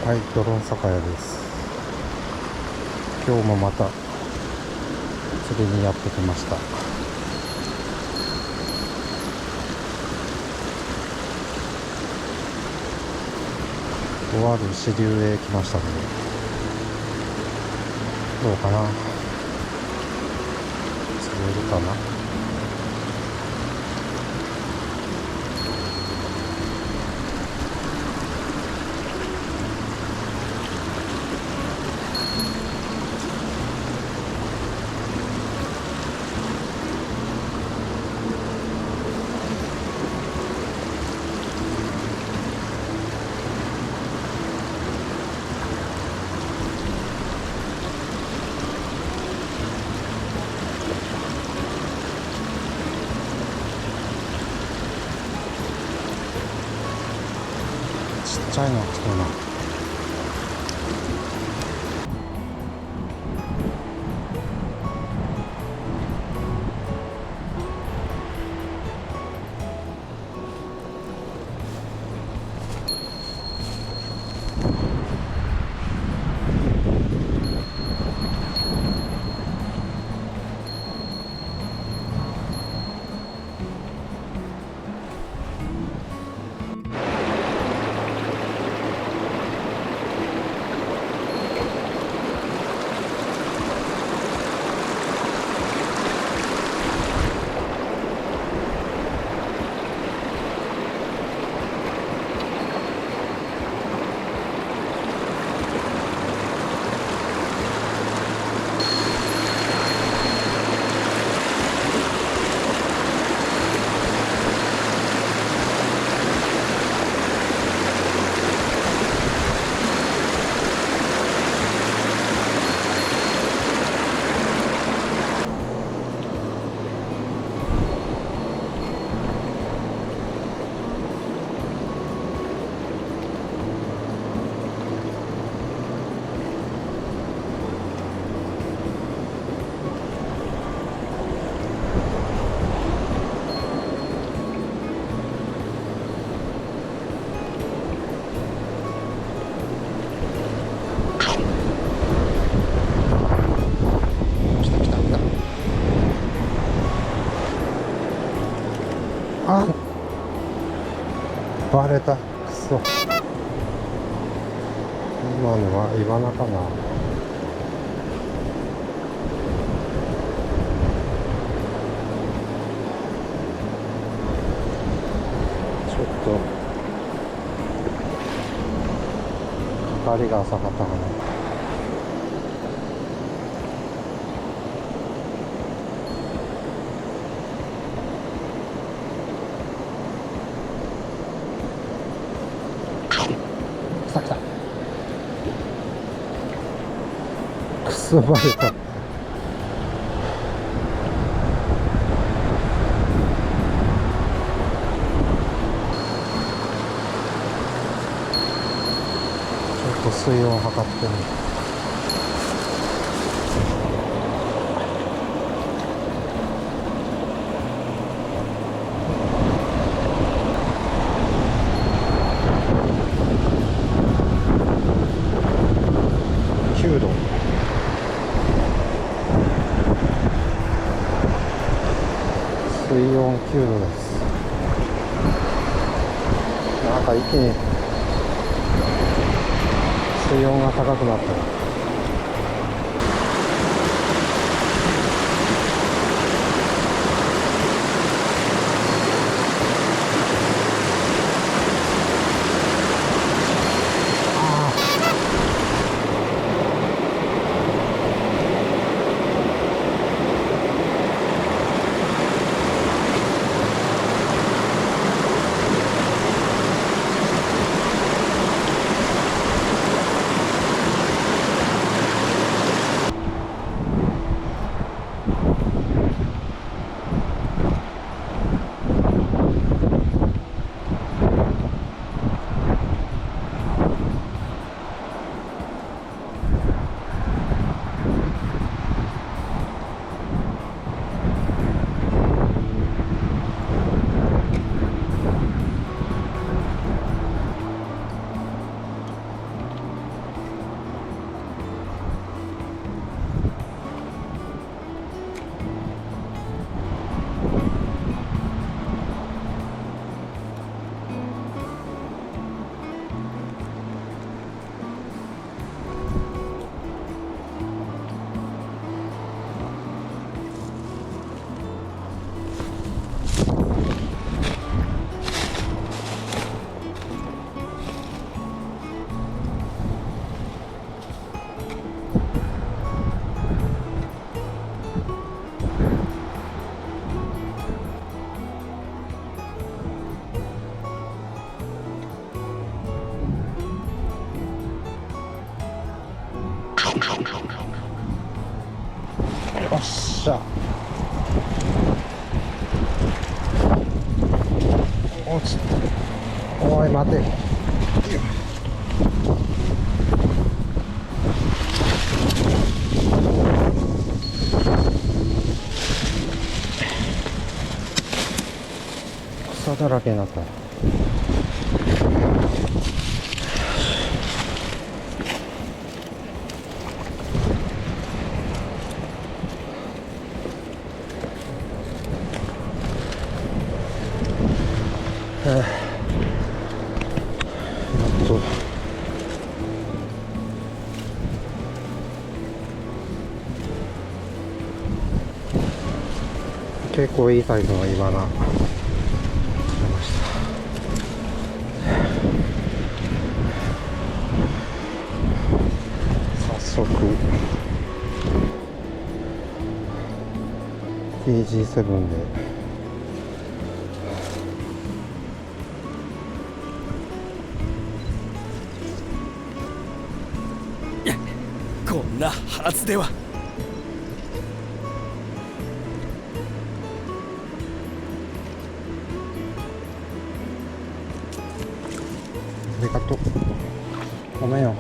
はい、ドローン酒屋です。今日もまた釣りにやってきました。とある支流へ来ましたね。どうかな、釣れるかな。ちっちゃいの来たな。あ、バレた。くそ。今のはイワナかな。ちょっとかかりが浅かったかな。来た来た。くそ、バレた。水温測ってる。9度。水温9度です。なんか一気に水温が高くなった。よっしゃ。落ちた。おい待て。草だらけになった。やっと結構いいサイズのイワナ釣れました。早速 TG7 でこんなはずでは。ありがとう。ごめんよ。